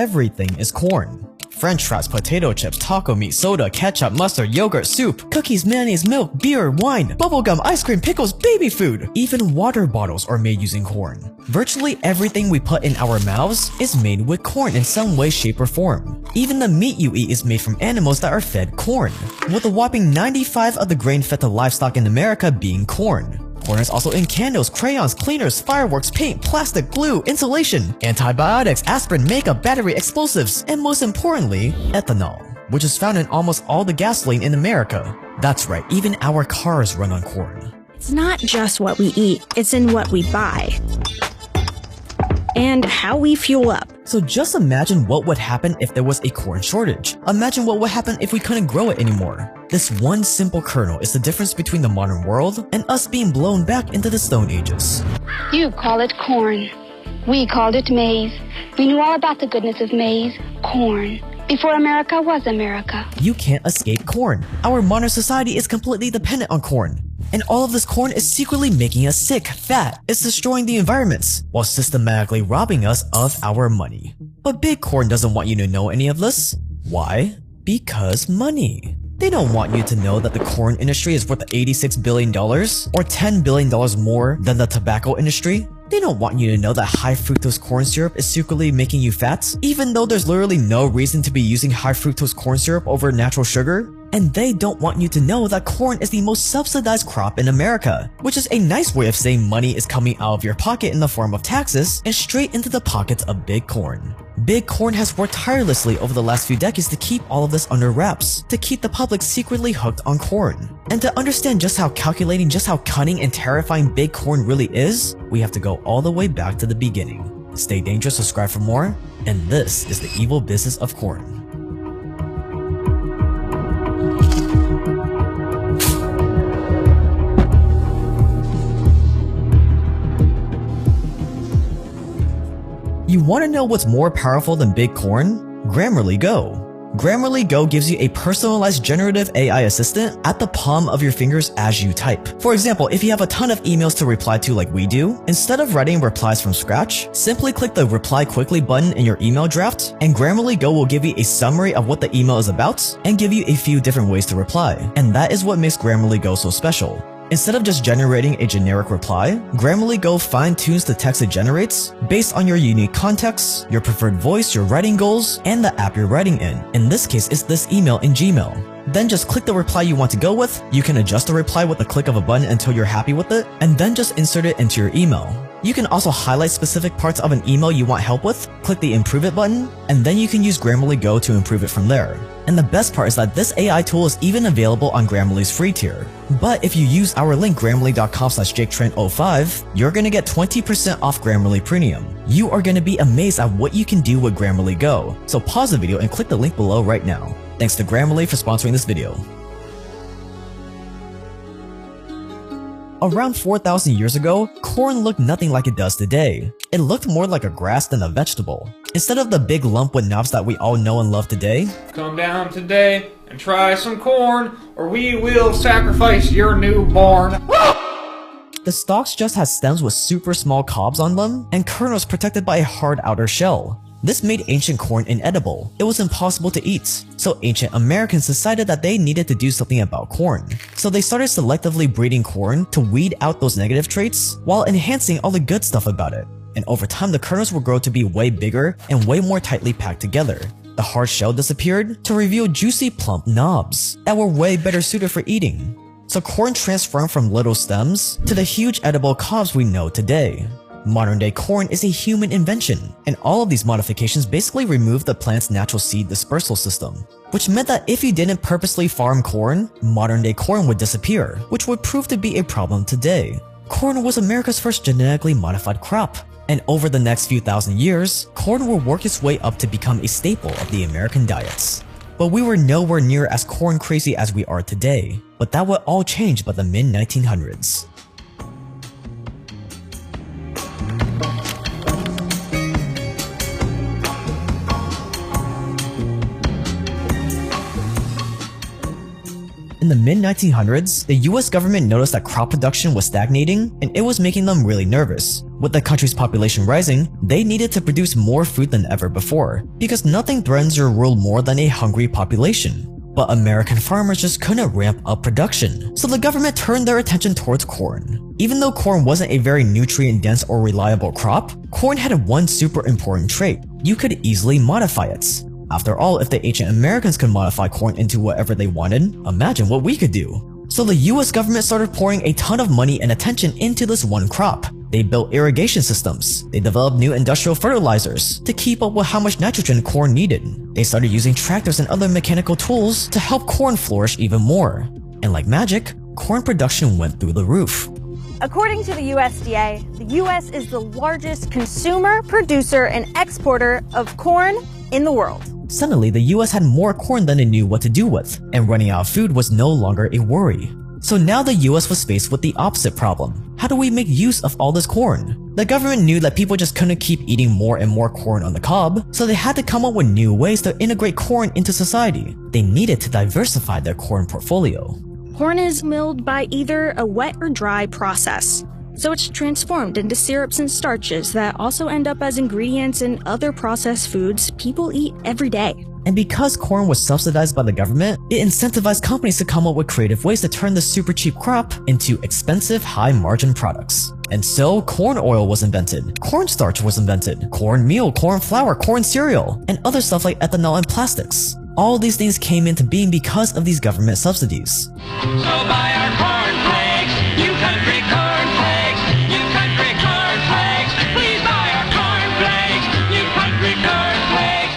everything is corn. French fries, potato chips, taco meat, soda, ketchup, mustard, yogurt, soup, cookies, mayonnaise, milk, beer, wine, bubblegum, ice cream, pickles, baby food. Even water bottles are made using corn. Virtually everything we put in our mouths is made with corn in some way, shape, or form. Even the meat you eat is made from animals that are fed corn, with a whopping 95% of the grain fed to livestock in America being corn. Corn is also in candles, crayons, cleaners, fireworks, paint, plastic, glue, insulation, antibiotics, aspirin, makeup, battery, explosives, and most importantly, ethanol, which is found in almost all the gasoline in America. That's right, even our cars run on corn. It's not just what we eat, it's in what we buy and how we fuel up. So just imagine what would happen if there was a corn shortage. Imagine what would happen if we couldn't grow it anymore. This one simple kernel is the difference between the modern world and us being blown back into the Stone Ages. You call it corn. We called it maize. We knew all about the goodness of maize, corn, before America was America. You can't escape corn. Our modern society is completely dependent on corn. And all of this corn is secretly making us sick, fat. It's destroying the environments while systematically robbing us of our money. But Big Corn doesn't want you to know any of this. Why? Because money. They don't want you to know that the corn industry is worth $86 billion or $10 billion more than the tobacco industry. They don't want you to know that high fructose corn syrup is secretly making you fat, even though there's literally no reason to be using high fructose corn syrup over natural sugar. And they don't want you to know that corn is the most subsidized crop in America, which is a nice way of saying money is coming out of your pocket in the form of taxes and straight into the pockets of Big Corn. Big Corn has worked tirelessly over the last few decades to keep all of this under wraps, to keep the public secretly hooked on corn. And to understand just how calculating, just how cunning and terrifying Big Corn really is, we have to go all the way back to the beginning. Stay dangerous, subscribe for more, and this is the evil business of corn. You want to know what's more powerful than Big Corn? Grammarly Go. Grammarly Go gives you a personalized generative AI assistant at the palm of your fingers as you type. For example, if you have a ton of emails to reply to like we do, instead of writing replies from scratch, simply click the Reply Quickly button in your email draft, and Grammarly Go will give you a summary of what the email is about and give you a few different ways to reply. And that is what makes Grammarly Go so special. Instead of just generating a generic reply, Grammarly Go fine-tunes the text it generates based on your unique context, your preferred voice, your writing goals, and the app you're writing in. In this case, it's this email in Gmail. Then just click the reply you want to go with. You can adjust the reply with the click of a button until you're happy with it, and then just insert it into your email. You can also highlight specific parts of an email you want help with, click the Improve It button, and then you can use Grammarly Go to improve it from there. And the best part is that this AI tool is even available on Grammarly's free tier. But if you use our link grammarly.com/JakeTrent05, you're gonna get 20% off Grammarly Premium. You are gonna be amazed at what you can do with Grammarly Go. So pause the video and click the link below right now. Thanks to Grammarly for sponsoring this video. Around 4,000 years ago, corn looked nothing like it does today. It looked more like a grass than a vegetable. Instead of the big lump with knobs that we all know and love today, come down today and try some corn, or we will sacrifice your newborn. the stalks just had stems with super small cobs on them and kernels protected by a hard outer shell. This made ancient corn inedible. It was impossible to eat. So ancient Americans decided that they needed to do something about corn. So they started selectively breeding corn to weed out those negative traits while enhancing all the good stuff about it. And over time, the kernels would grow to be way bigger and way more tightly packed together. The hard shell disappeared to reveal juicy, plump knobs that were way better suited for eating. So corn transformed from little stems to the huge edible cobs we know today. Modern-day corn is a human invention, and all of these modifications basically remove the plant's natural seed dispersal system, which meant that if you didn't purposely farm corn, modern-day corn would disappear, which would prove to be a problem today. Corn was America's first genetically modified crop, and over the next few thousand years, corn will work its way up to become a staple of the American diets. But we were nowhere near as corn crazy as we are today, but that would all change by the mid-1900s. In the mid-1900s, the US government noticed that crop production was stagnating and it was making them really nervous. With the country's population rising, they needed to produce more food than ever before, because nothing threatens your world more than a hungry population. But American farmers just couldn't ramp up production, so the government turned their attention towards corn. Even though corn wasn't a very nutrient-dense or reliable crop, corn had one super important trait: you could easily modify it. After all, if the ancient Americans could modify corn into whatever they wanted, imagine what we could do. So the US government started pouring a ton of money and attention into this one crop. They built irrigation systems. They developed new industrial fertilizers to keep up with how much nitrogen corn needed. They started using tractors and other mechanical tools to help corn flourish even more. And like magic, corn production went through the roof. According to the USDA, the US is the largest consumer, producer, and exporter of corn in the world. Suddenly, the US had more corn than they knew what to do with, and running out of food was no longer a worry. So now the US was faced with the opposite problem. How do we make use of all this corn? The government knew that people just couldn't keep eating more and more corn on the cob, so they had to come up with new ways to integrate corn into society. They needed to diversify their corn portfolio. Corn is milled by either a wet or dry process, so it's transformed into syrups and starches that also end up as ingredients in other processed foods people eat every day. And because corn was subsidized by the government, it incentivized companies to come up with creative ways to turn the super cheap crop into expensive, high-margin products. And so, corn oil was invented, cornstarch was invented, corn meal, corn flour, corn cereal, and other stuff like ethanol and plastics. All these things came into being because of these government subsidies. So buy our cornflakes, you country cornflakes, you country cornflakes. Please buy our cornflakes, you country cornflakes.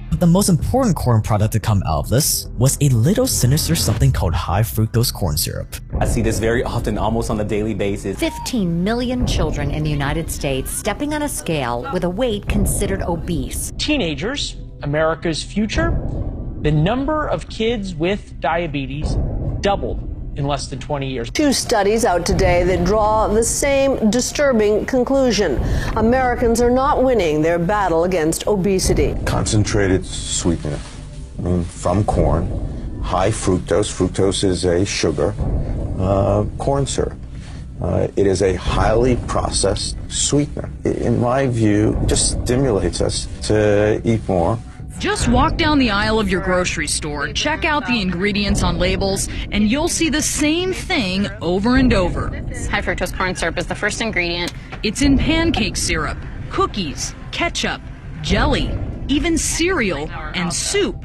But the most important corn product to come out of this was a little sinister something called high fructose corn syrup. I see this very often, almost on a daily basis. 15 million children in the United States stepping on a scale with a weight considered obese. Teenagers, America's future, the number of kids with diabetes doubled in less than 20 years. Two studies out today that draw the same disturbing conclusion. Americans are not winning their battle against obesity. Concentrated sweetener, from corn, high fructose. Fructose is a sugar, corn syrup. It is a highly processed sweetener. In my view, just stimulates us to eat more. Just walk down the aisle of your grocery store, check out the ingredients on labels, and you'll see the same thing over and over. High fructose corn syrup is the first ingredient. It's in pancake syrup, cookies, ketchup, jelly, even cereal and soup.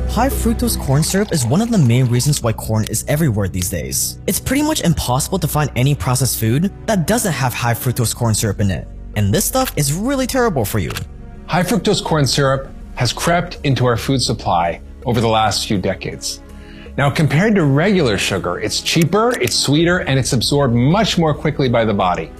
High fructose corn syrup is one of the main reasons why corn is everywhere these days. It's pretty much impossible to find any processed food that doesn't have high fructose corn syrup in it. And this stuff is really terrible for you. High fructose corn syrup has crept into our food supply over the last few decades. Now, compared to regular sugar, it's cheaper, it's sweeter, and it's absorbed much more quickly by the body.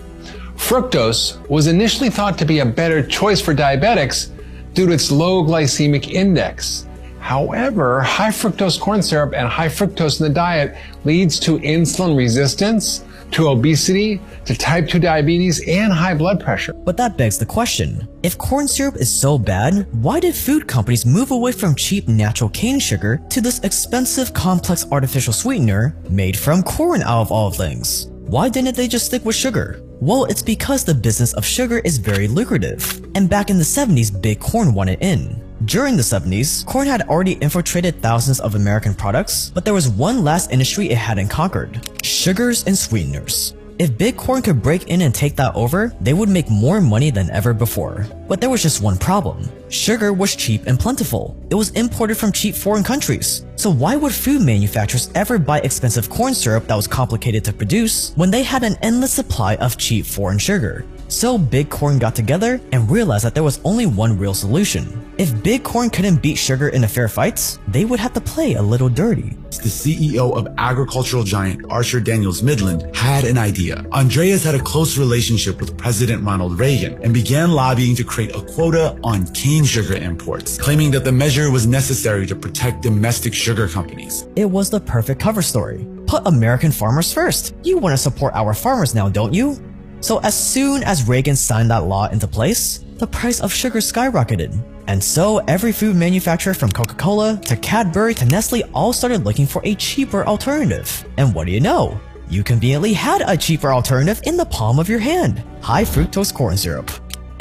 Fructose was initially thought to be a better choice for diabetics due to its low glycemic index. However, high fructose corn syrup and high fructose in the diet leads to insulin resistance, to obesity, to type 2 diabetes, and high blood pressure. But that begs the question, if corn syrup is so bad, why did food companies move away from cheap natural cane sugar to this expensive complex artificial sweetener made from corn out of all things? Why didn't they just stick with sugar? Well, it's because the business of sugar is very lucrative, and back in the 70s, Big Corn wanted in. During the 70s, corn had already infiltrated thousands of American products, but there was one last industry it hadn't conquered: sugars and sweeteners. If Big Corn could break in and take that over, they would make more money than ever before. But there was just one problem. Sugar was cheap and plentiful. It was imported from cheap foreign countries. So why would food manufacturers ever buy expensive corn syrup that was complicated to produce when they had an endless supply of cheap foreign sugar? So Big Corn got together and realized that there was only one real solution. If Big Corn couldn't beat sugar in a fair fight, they would have to play a little dirty. The CEO of agricultural giant Archer Daniels Midland had an idea. Andreas had a close relationship with President Ronald Reagan and began lobbying to create a quota on cane sugar imports, claiming that the measure was necessary to protect domestic sugar companies. It was the perfect cover story. Put American farmers first. You want to support our farmers now, don't you? So as soon as Reagan signed that law into place, the price of sugar skyrocketed. And so every food manufacturer from Coca-Cola to Cadbury to Nestle all started looking for a cheaper alternative. And what do you know? You conveniently had a cheaper alternative in the palm of your hand: high fructose corn syrup.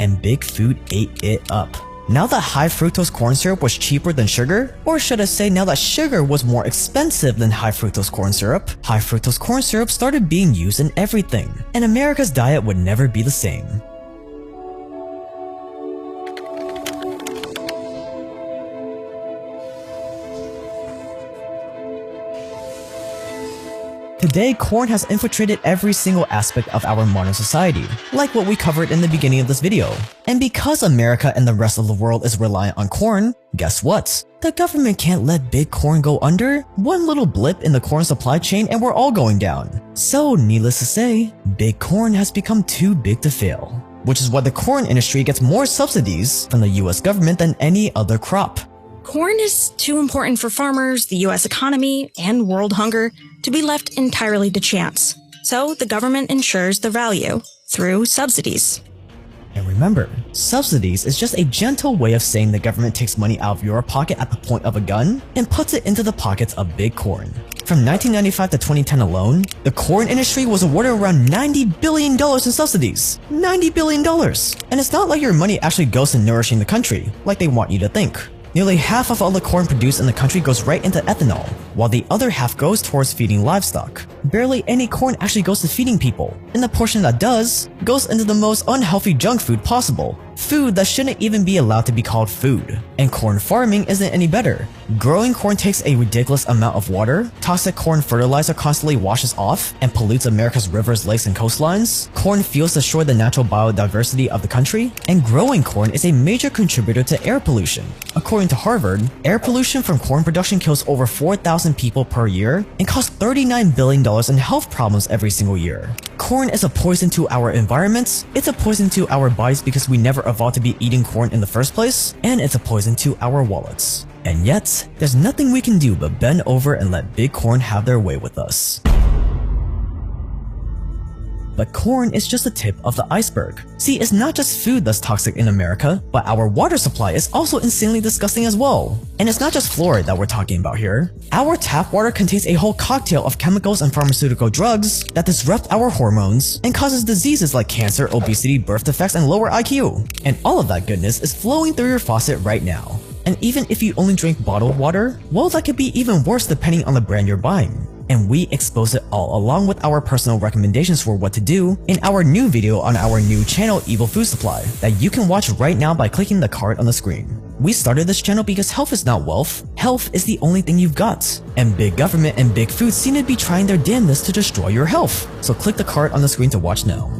And Big Food ate it up. Now that high fructose corn syrup was cheaper than sugar, or should I say now that sugar was more expensive than high fructose corn syrup, high fructose corn syrup started being used in everything, and America's diet would never be the same. Today, corn has infiltrated every single aspect of our modern society, like what we covered in the beginning of this video. And because America and the rest of the world is reliant on corn, guess what? The government can't let big corn go under. One little blip in the corn supply chain and we're all going down. So needless to say, big corn has become too big to fail, which is why the corn industry gets more subsidies from the US government than any other crop. Corn is too important for farmers, the US economy, and world hunger to be left entirely to chance. So the government ensures the value through subsidies. And remember, subsidies is just a gentle way of saying the government takes money out of your pocket at the point of a gun and puts it into the pockets of big corn. From 1995 to 2010 alone, the corn industry was awarded around $90 billion in subsidies. $90 billion! And it's not like your money actually goes to nourishing the country, like they want you to think. Nearly half of all the corn produced in the country goes right into ethanol, while the other half goes towards feeding livestock. Barely any corn actually goes to feeding people, and the portion that does goes into the most unhealthy junk food possible. Food that shouldn't even be allowed to be called food. And corn farming isn't any better. Growing corn takes a ridiculous amount of water, toxic corn fertilizer constantly washes off and pollutes America's rivers, lakes, and coastlines, corn fields destroy the natural biodiversity of the country, and growing corn is a major contributor to air pollution. According to Harvard, air pollution from corn production kills over 4,000 people per year and costs $39 billion in health problems every single year. Corn is a poison to our environments, it's a poison to our bodies because we never evolved to be eating corn in the first place, and it's a poison to our wallets. And yet, there's nothing we can do but bend over and let big corn have their way with us. But corn is just the tip of the iceberg. See, it's not just food that's toxic in America, but our water supply is also insanely disgusting as well. And it's not just fluoride that we're talking about here. Our tap water contains a whole cocktail of chemicals and pharmaceutical drugs that disrupt our hormones and causes diseases like cancer, obesity, birth defects, and lower IQ. And all of that goodness is flowing through your faucet right now. And even if you only drink bottled water, well, that could be even worse depending on the brand you're buying. And we expose it all along with our personal recommendations for what to do in our new video on our new channel Evil Food Supply that you can watch right now by clicking the card on the screen. We started this channel because health is not wealth, health is the only thing you've got. And big government and big food seem to be trying their damnedest to destroy your health. So click the card on the screen to watch now.